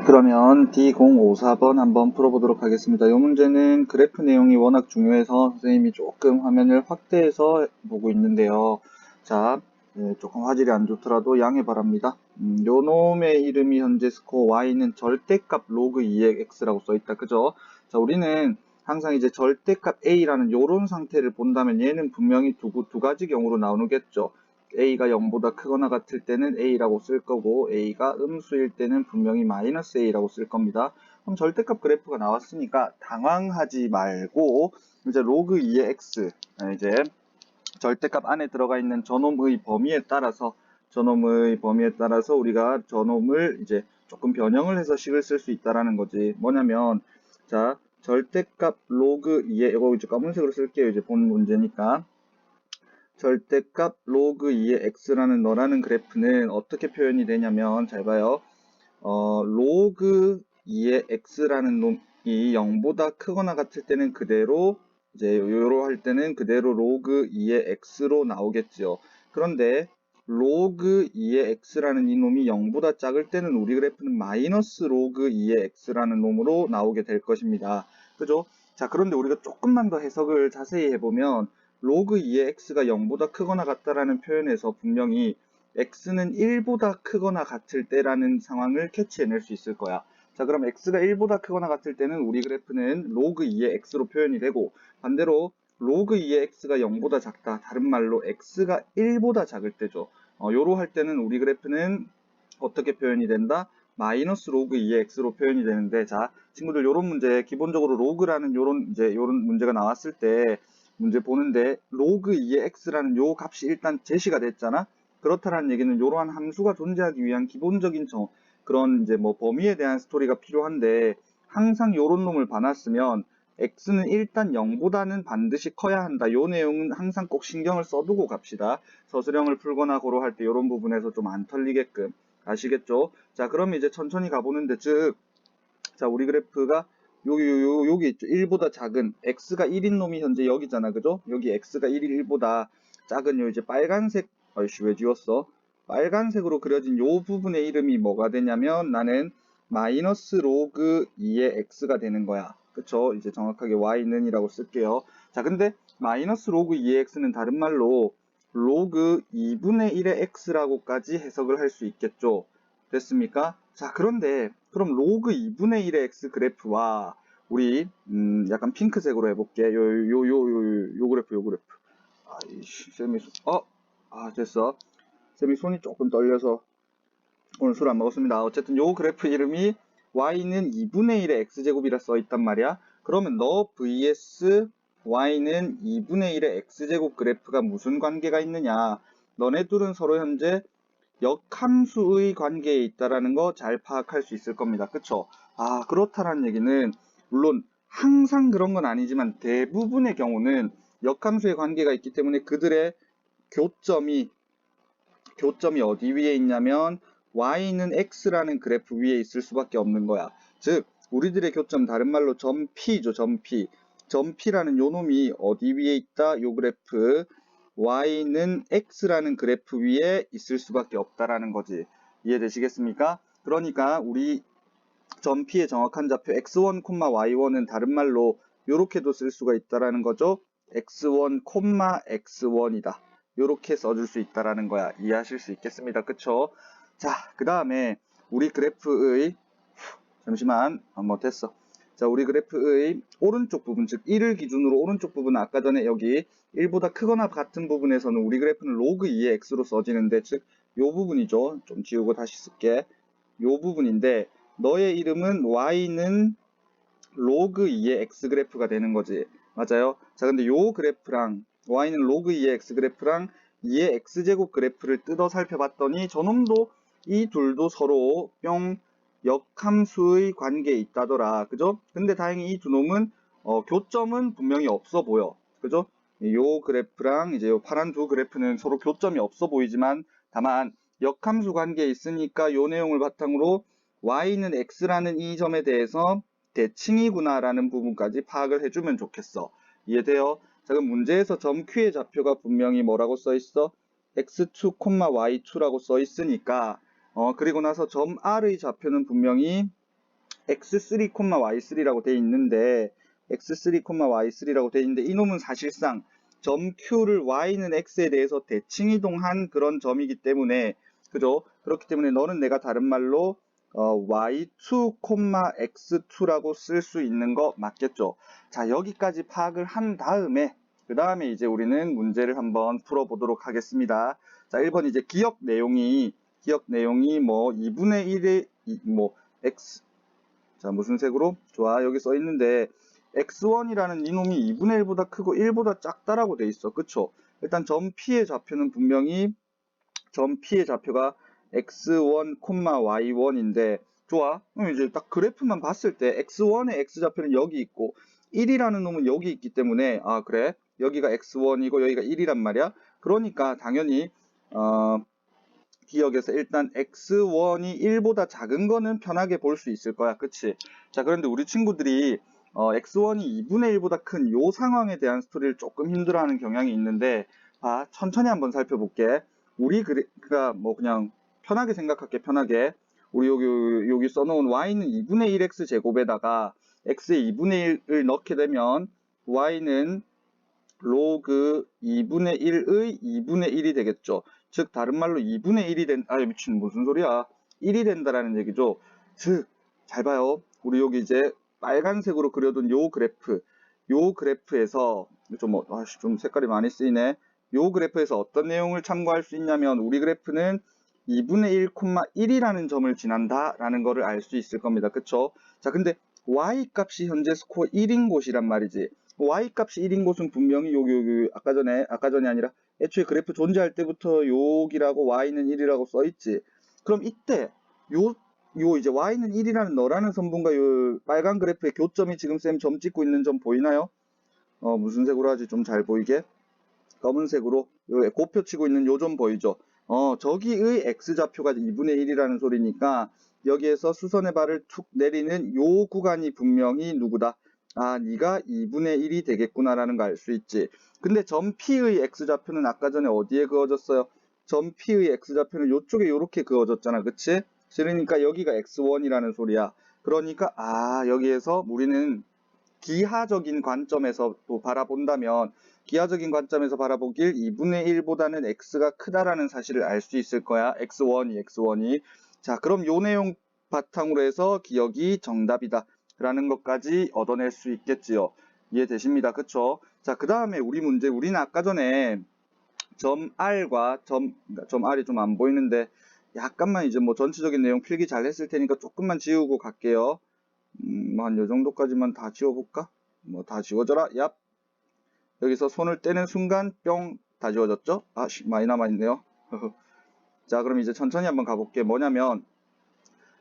그러면 D054번 한번 풀어보도록 하겠습니다. 이 문제는 그래프 내용이 워낙 중요해서 선생님이 조금 화면을 확대해서 보고 있는데요. 자, 조금 화질이 안 좋더라도 양해 바랍니다. 요 놈의 이름이 현재 스코어 y는 절대값 로그 2의 x라고 써있다. 그죠? 자, 우리는 항상 이제 절대값 a라는 요런 상태를 본다면 얘는 분명히 두 가지 경우로 나누겠죠. a가 0보다 크거나 같을 때는 a라고 쓸 거고 a가 음수일 때는 분명히 마이너스 a라고 쓸 겁니다. 그럼 절대값 그래프가 나왔으니까 당황하지 말고 이제 로그 2의 x 이제 절대값 안에 들어가 있는 저놈의 범위에 따라서 우리가 저놈을 이제 조금 변형을 해서 식을 쓸 수 있다라는 거지. 뭐냐면 자 절대값 로그 2의 이거 이제 검은색으로 쓸게요. 이제 본 문제니까. 절대값 로그 2의 x라는 너라는 그래프는 어떻게 표현이 되냐면 잘 봐요. 로그 2의 x라는 놈이 0보다 크거나 같을 때는 그대로 이제 요로 할 때는 그대로 로그 2의 x로 나오겠죠. 그런데 로그 2의 x라는 이 놈이 0보다 작을 때는 우리 그래프는 마이너스 로그 2의 x라는 놈으로 나오게 될 것입니다. 그죠? 자, 그런데 우리가 조금만 더 해석을 자세히 해보면 로그 2의 x가 0보다 크거나 같다라는 표현에서 분명히 x는 1보다 크거나 같을 때라는 상황을 캐치해낼 수 있을 거야. 자, 그럼 x가 1보다 크거나 같을 때는 우리 그래프는 로그 2의 x로 표현이 되고 반대로 로그 2의 x가 0보다 작다. 다른 말로 x가 1보다 작을 때죠. 요로 할 때는 우리 그래프는 어떻게 표현이 된다? 마이너스 로그 2의 x로 표현이 되는데 자, 친구들 요런 문제 기본적으로 로그라는 요런 문제가 나왔을 때 문제 보는데 로그 2의 x라는 요 값이 일단 제시가 됐잖아. 그렇다는 얘기는 이러한 함수가 존재하기 위한 기본적인 그런 이제 뭐 범위에 대한 스토리가 필요한데 항상 요런 놈을 봐놨으면 x는 일단 0보다는 반드시 커야 한다. 요 내용은 항상 꼭 신경을 써두고 갑시다. 서술형을 풀거나 고로 할 때 요런 부분에서 좀 안 털리게끔 아시겠죠? 자, 그럼 이제 천천히 가보는데 자, 우리 그래프가 여기 있죠. 1보다 작은 x가 1인 놈이 현재 여기잖아. 그죠? 여기 x가 1이 1보다 작은 요 이제 빨간색 아이씨 왜 지웠어? 빨간색으로 그려진 요 부분의 이름이 뭐가 되냐면 나는 마이너스 로그 2의 x가 되는 거야. 그쵸? 이제 정확하게 y는 이라고 쓸게요. 자, 근데 마이너스 로그 2의 x는 다른 말로 로그 2분의 1의 x라고까지 해석을 할 수 있겠죠. 됐습니까? 자, 그런데 그럼 로그 2분의 1의 x 그래프와 우리 약간 핑크색으로 해볼게. 요 그래프. 아이씨, 됐어. 쌤이 손이 조금 떨려서 오늘 술 안 먹었습니다. 어쨌든 요 그래프 이름이 y는 2분의 1의 x제곱이라 써있단 말이야. 그러면 너 vs y는 2분의 1의 x제곱 그래프가 무슨 관계가 있느냐. 너네 둘은 서로 현재 역함수의 관계에 있다라는 거 잘 파악할 수 있을 겁니다. 그쵸? 그렇다라는 얘기는 물론 항상 그런 건 아니지만 대부분의 경우는 역함수의 관계가 있기 때문에 그들의 교점이 어디 위에 있냐면 y는 x라는 그래프 위에 있을 수밖에 없는 거야. 즉 우리들의 교점 다른 말로 점 P죠. 점 P라는 요 놈이 어디 위에 있다? 요 그래프 y는 x라는 그래프 위에 있을 수밖에 없다라는 거지. 이해되시겠습니까? 그러니까 우리 점 P의 정확한 좌표 x1, y1은 다른 말로 요렇게도 쓸 수가 있다라는 거죠. x1, x1이다. 요렇게 써줄 수 있다라는 거야. 이해하실 수 있겠습니다. 그쵸? 자, 그 다음에 우리 그래프의 잠시만 됐어. 자, 우리 그래프의 오른쪽 부분, 즉 1을 기준으로 오른쪽 부분은 아까 전에 여기 1보다 크거나 같은 부분에서는 우리 그래프는 로그 2의 x로 써지는데 즉 요 부분이죠. 좀 지우고 다시 쓸게. 요 부분인데 너의 이름은 y는 로그 2의 x 그래프가 되는 거지. 맞아요? 자, 근데 요 그래프랑 y는 로그 2의 x 그래프랑 2의 x제곱 그래프를 뜯어 살펴봤더니 저놈도 이 둘도 서로 뿅 역함수의 관계에 있다더라. 그죠? 근데 다행히 이 두 놈은 교점은 분명히 없어 보여. 그죠? 요 그래프랑 이제 요 파란 두 그래프는 서로 교점이 없어 보이지만 다만 역함수 관계에 있으니까 요 내용을 바탕으로 y는 x라는 이 점에 대해서 대칭이구나 라는 부분까지 파악을 해주면 좋겠어. 이해돼요? 자, 그럼 문제에서 점 Q의 좌표가 분명히 뭐라고 써있어? x2, y2라고 써있으니까 그리고 나서 점 R의 좌표는 분명히 x3, y3라고 돼 있는데 x3, y3라고 돼 있는데 이놈은 사실상 점 Q를 y는 x에 대해서 대칭 이동한 그런 점이기 때문에 그죠? 그렇기 때문에 너는 내가 다른 말로 y2, x2라고 쓸 수 있는 거 맞겠죠? 자, 여기까지 파악을 한 다음에 그 다음에 이제 우리는 문제를 한번 풀어보도록 하겠습니다. 자, 1번 이제 기억 내용이 뭐 2분의 1의 뭐 x 자, 무슨 색으로? 좋아, 여기 써 있는데 x1이라는 이놈이 2분의 1보다 크고 1보다 작다라고 돼 있어. 그쵸? 일단 점 P의 좌표는 분명히 점 P의 좌표가 x1, y1인데 좋아. 그럼 이제 딱 그래프만 봤을 때 x1의 x좌표는 여기 있고 1이라는 놈은 여기 있기 때문에 아 그래? 여기가 x1이고 여기가 1이란 말이야. 그러니까 당연히 기억에서 일단 x1이 1보다 작은 거는 편하게 볼 수 있을 거야. 그치? 자, 그런데 우리 친구들이 x1이 2분의 1보다 큰 요 상황에 대한 스토리를 조금 힘들어하는 경향이 있는데 봐, 천천히 한번 살펴볼게. 우리 그러니까 뭐 그냥 편하게 생각할게. 편하게. 우리 여기 써놓은 y는 2분의 1x 제곱에다가 x에 2분의 1을 넣게 되면 y는 로그 2분의 1의 2분의 1이 되겠죠. 즉 다른 말로 2분의 1이 미친 무슨 소리야. 1이 된다라는 얘기죠. 즉 잘 봐요. 우리 여기 이제 빨간색으로 그려둔 요 그래프에서 좀 색깔이 많이 쓰이네. 요 그래프에서 어떤 내용을 참고할 수 있냐면 우리 그래프는 2분의 1, 1이라는 점을 지난다 라는 거를 알 수 있을 겁니다. 그쵸? 자, 근데 y 값이 현재 스코어 1인 곳이란 말이지. y 값이 1인 곳은 분명히 여기 아까 전이 아니라 애초에 그래프 존재할 때부터 여기라고 y는 1이라고 써 있지. 그럼 이때 요 이제 y는 1이라는 너라는 선분과 요 빨간 그래프의 교점이 지금 쌤 점 찍고 있는 점 보이나요? 무슨 색으로 하지? 좀 잘 보이게. 검은색으로 요 곱표 치고 있는 요 점 보이죠? 저기의 x좌표가 2분의 1이라는 소리니까 여기에서 수선의 발을 툭 내리는 요 구간이 분명히 누구다? 아, 네가 2분의 1이 되겠구나라는 거 알 수 있지. 근데 점 P의 x좌표는 아까 전에 어디에 그어졌어요? 점 P의 x좌표는 요쪽에 요렇게 그어졌잖아. 그치? 그러니까 여기가 x1이라는 소리야. 그러니까 여기에서 우리는 기하적인 관점에서 또 바라본다면 기하적인 관점에서 바라보길 2분의 1보다는 x가 크다라는 사실을 알 수 있을 거야. x1이. 자, 그럼 요 내용 바탕으로 해서 기억이 정답이다 라는 것까지 얻어낼 수 있겠지요. 이해되십니다. 그쵸? 자, 그 다음에 우리는 아까 전에 점 R과 점 R이 좀 안 보이는데 약간만 이제 뭐 전체적인 내용 필기 잘 했을 테니까 조금만 지우고 갈게요. 한 요 정도까지만 다 지워볼까? 뭐 다 지워져라. 얍. 여기서 손을 떼는 순간 뿅 다 지워졌죠? 많이 남아있네요. 자, 그럼 이제 천천히 한번 가볼게. 뭐냐면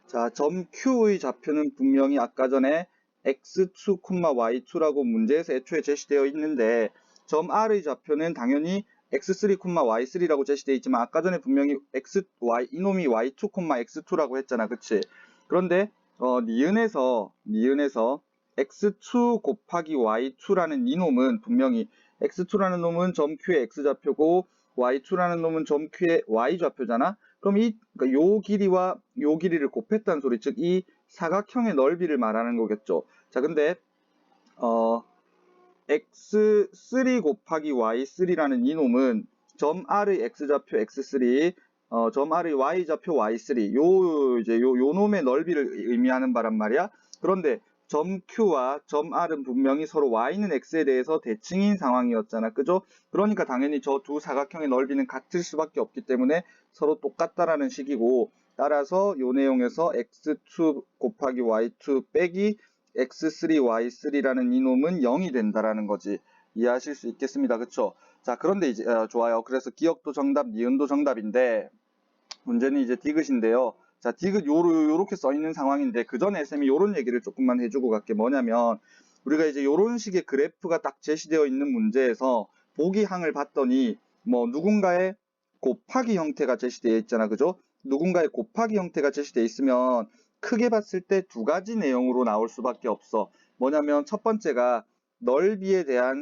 자, 점 Q의 좌표는 분명히 아까 전에 x2, y2라고 문제에서 애초에 제시되어 있는데 점 R의 좌표는 당연히 x3, y3라고 제시되어 있지만 아까 전에 분명히 이놈이 y2, x2라고 했잖아. 그치? 그런데 니은에서 x2 곱하기 y2라는 이놈은 분명히 x2라는 놈은 점 Q의 x좌표고 y2라는 놈은 점 Q의 y좌표잖아. 그럼 그러니까 요 길이와 요 길이를 곱했다는 소리, 즉 이 사각형의 넓이를 말하는 거겠죠. 자, 근데 x3 곱하기 y3라는 이놈은 점 R의 x좌표 x3, 점 R의 y좌표 y3, 요 놈의 넓이를 의미하는 바란 말이야. 그런데 점 Q와 점 R은 분명히 서로 y는 x에 대해서 대칭인 상황이었잖아. 그죠? 그러니까 당연히 저 두 사각형의 넓이는 같을 수밖에 없기 때문에 서로 똑같다라는 식이고, 따라서 요 내용에서 x2 곱하기 y2 빼기 x3, y3라는 이놈은 0이 된다라는 거지. 이해하실 수 있겠습니다. 그쵸? 자, 그런데 이제, 좋아요. 그래서 기억도 정답, 니은도 정답인데, 문제는 이제 디귿인데요. 자, 디귿 요렇게 써 있는 상황인데, 그 전에 쌤이 요런 얘기를 조금만 해주고 갈게. 뭐냐면, 우리가 이제 요런 식의 그래프가 딱 제시되어 있는 문제에서 보기 항을 봤더니, 뭐, 누군가의 곱하기 형태가 제시되어 있잖아. 그죠? 누군가의 곱하기 형태가 제시되어 있으면, 크게 봤을 때 두 가지 내용으로 나올 수밖에 없어. 뭐냐면 첫 번째가 넓이에 대한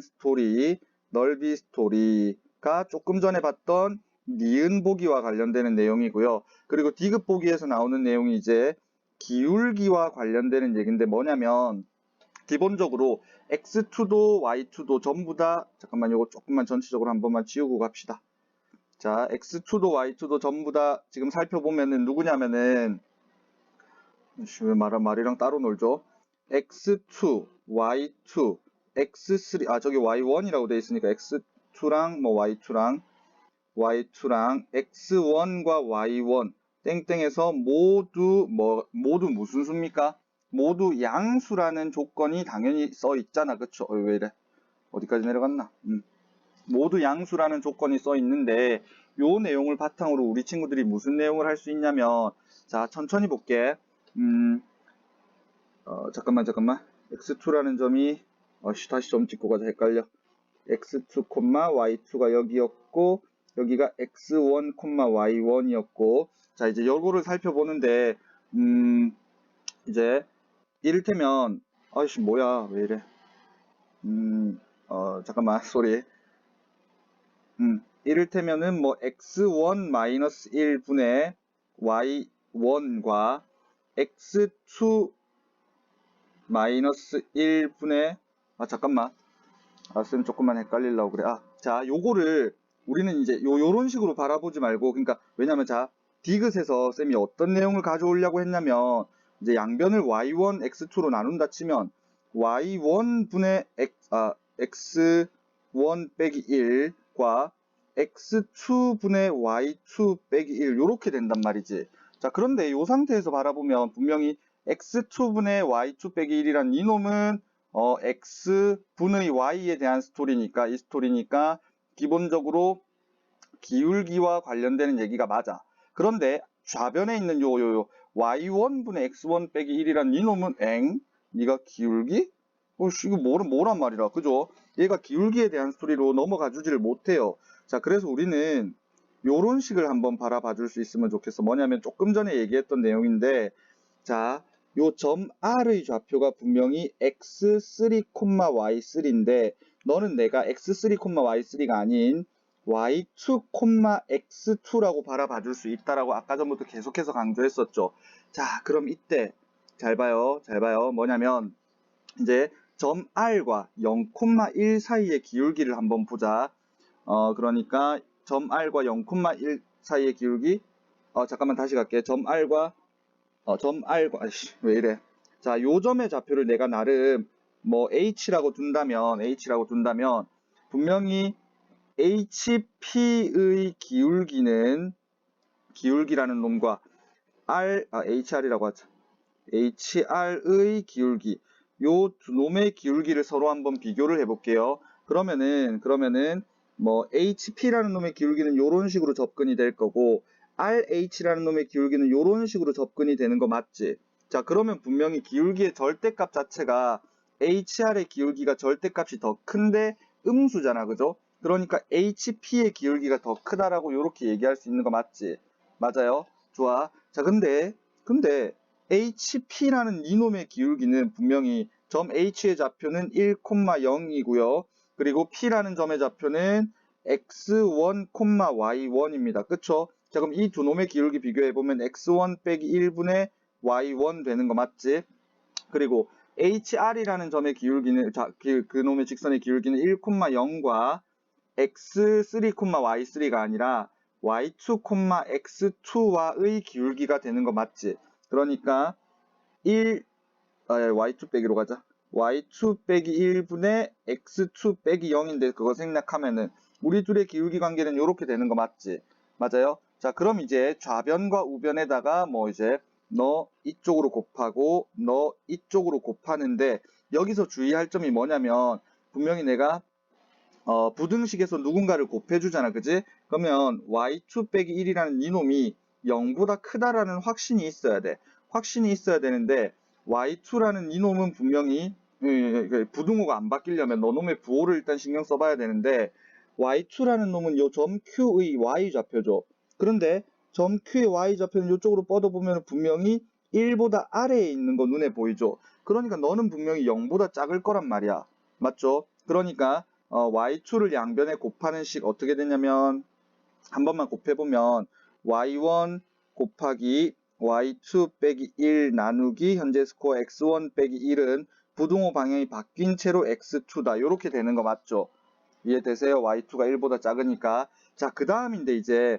넓이 스토리가 조금 전에 봤던 니은 보기와 관련되는 내용이고요. 그리고 디귿 보기에서 나오는 내용이 이제 기울기와 관련되는 얘기인데 뭐냐면 기본적으로 x2도 y2도 전부 다 잠깐만 요거 조금만 전체적으로 한 번만 지우고 갑시다. 자, x2도 y2도 전부 다 지금 살펴보면은 누구냐면은 왜 말이랑 따로 놀죠? x2, y2, x3 저기 y1이라고 되어 있으니까 x2랑 뭐 y2랑 x1과 y1 땡땡에서 모두 무슨 수입니까? 모두 양수라는 조건이 당연히 써 있잖아. 그쵸? 왜 이래? 어디까지 내려갔나? 모두 양수라는 조건이 써 있는데 요 내용을 바탕으로 우리 친구들이 무슨 내용을 할 수 있냐면 자, 천천히 볼게. 잠깐만. x2라는 점이 다시 점 찍고 가자. 헷갈려. x2, y2가 여기였고 여기가 x1, y1이었고 자, 이제 요거를 살펴보는데 이제 이를테면 아이씨 뭐야 왜 이래 잠깐만 소리 이를테면은 뭐 x1-1분의 y1과 x2-1분의 잠깐만 쌤 조금만 헷갈리려고 그래. 자, 요거를 우리는 이제 요런 식으로 바라보지 말고, 그러니까 왜냐면 자, 디귿에서 쌤이 어떤 내용을 가져오려고 했냐면 이제 양변을 y1, x2로 나눈다 치면 y1분의 x1 빼기 1과 x2분의 y2 빼기 1 요렇게 된단 말이지. 자, 그런데 요 상태에서 바라보면 분명히 x2분의 y2 빼기 1이란 이놈은 x분의 y에 대한 스토리니까 기본적으로 기울기와 관련되는 얘기가 맞아. 그런데 좌변에 있는 요 y1분의 x1 빼기 1이란 이놈은 니가 기울기? 이거 뭐란 말이라 그죠? 얘가 기울기에 대한 스토리로 넘어가 주지를 못해요. 자, 그래서 우리는 요런 식을 한번 바라봐 줄 수 있으면 좋겠어. 뭐냐면 조금 전에 얘기했던 내용인데 자, 요 점 R의 좌표가 분명히 x3, y3인데 너는 내가 x3, y3가 아닌 y2, x2라고 바라봐 줄 수 있다라고 아까 전부터 계속해서 강조했었죠. 자, 그럼 이때 잘 봐요. 뭐냐면 이제 점 R과 0,1 사이의 기울기를 한번 보자. 그러니까 점 R과 0,1 사이의 기울기 잠깐만 다시 갈게. 점 R과 왜 이래. 자, 요 점의 좌표를 내가 나름 뭐 H라고 둔다면 분명히 HP의 기울기라는 놈과 HR이라고 하자. HR의 기울기. 요 두 놈의 기울기를 서로 한번 비교를 해볼게요. 그러면은 뭐 HP라는 놈의 기울기는 요런 식으로 접근이 될 거고 RH라는 놈의 기울기는 요런 식으로 접근이 되는 거 맞지? 자, 그러면 분명히 기울기의 절대값 자체가 HR의 기울기가 절대값이 더 큰데 음수잖아, 그죠? 그러니까 HP의 기울기가 더 크다라고 요렇게 얘기할 수 있는 거 맞지? 맞아요? 좋아. 자, 근데 HP라는 이놈의 기울기는 분명히 점 H의 좌표는 1,0이고요. 그리고 P라는 점의 좌표는 x1, y1입니다. 그쵸? 자, 그럼 이 두 놈의 기울기 비교해보면 x1 빼기 1분의 y1 되는 거 맞지? 그리고 HR이라는 점의 기울기는, 그 놈의 직선의 기울기는 1,0과 x3, y3가 아니라 y2, x2와의 기울기가 되는 거 맞지? 그러니까 y2 빼기로 가자. y2 빼기 1분의 x2 빼기 0인데 그거 생략하면은 우리 둘의 기울기 관계는 이렇게 되는 거 맞지? 맞아요? 자, 그럼 이제 좌변과 우변에다가 뭐 이제 너 이쪽으로 곱하고 너 이쪽으로 곱하는데 여기서 주의할 점이 뭐냐면 분명히 내가 부등식에서 누군가를 곱해주잖아, 그지? 그러면 y2 빼기 1이라는 이놈이 0보다 크다라는 확신이 있어야 돼. 확신이 있어야 되는데 y2라는 이놈은 분명히 부등호가 안 바뀌려면 너놈의 부호를 일단 신경 써봐야 되는데 y2라는 놈은 요 점 Q의 y좌표죠. 그런데 점 Q의 y좌표는 이쪽으로 뻗어보면 분명히 1보다 아래에 있는 거 눈에 보이죠. 그러니까 너는 분명히 0보다 작을 거란 말이야. 맞죠? 그러니까 y2를 양변에 곱하는 식 어떻게 되냐면 한 번만 곱해보면 y1 곱하기 y2 빼기 1 나누기 현재 스코어 x1 빼기 1은 부등호 방향이 바뀐 채로 x2다. 이렇게 되는 거 맞죠? 이해되세요? y2가 1보다 작으니까. 자, 그 다음인데 이제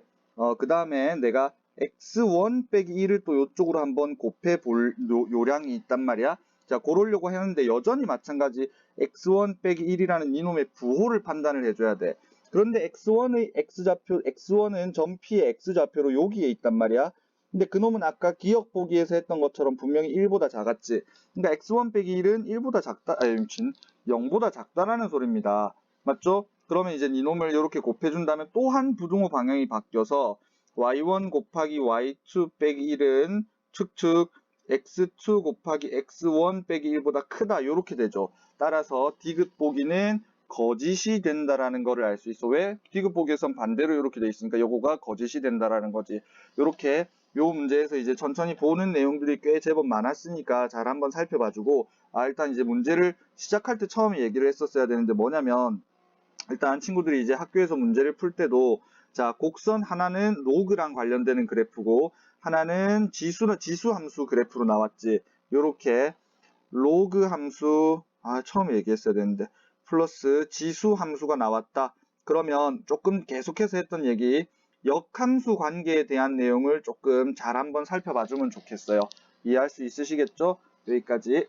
그 다음에 내가 x1 빼기 1을 또 이쪽으로 한번 곱해 볼 요량이 있단 말이야. 자, 그러려고 했는데 여전히 마찬가지 x1 빼기 1이라는 이놈의 부호를 판단을 해줘야 돼. 그런데 x1의 x좌표, x1은 전피의 x좌표로 여기에 있단 말이야. 근데 그놈은 아까 기억 보기에서 했던 것처럼 분명히 1보다 작았지. 그러니까 x1 빼기 1은 1보다 작다, 아니 미친, 0보다 작다라는 소리입니다. 맞죠? 그러면 이제 이놈을 이렇게 곱해준다면 또 한 부등호 방향이 바뀌어서 y1 곱하기 y2 빼기 1은 축축 x2 곱하기 x1 빼기 1보다 크다. 이렇게 되죠. 따라서 디귿 보기는 거짓이 된다라는 거를 알 수 있어. 왜? 디귿 보기에선 반대로 이렇게 돼 있으니까 요거가 거짓이 된다라는 거지. 이렇게 요 문제에서 이제 천천히 보는 내용들이 꽤 제법 많았으니까 잘 한번 살펴봐주고, 일단 이제 문제를 시작할 때 처음에 얘기를 했었어야 되는데 뭐냐면, 일단 친구들이 이제 학교에서 문제를 풀 때도, 자, 곡선 하나는 로그랑 관련되는 그래프고 하나는 지수 함수 그래프로 나왔지. 요렇게 로그 함수, 처음에 얘기했어야 되는데, 플러스 지수 함수가 나왔다. 그러면 조금 계속해서 했던 얘기, 역함수 관계에 대한 내용을 조금 잘 한번 살펴봐주면 좋겠어요. 이해할 수 있으시겠죠? 여기까지.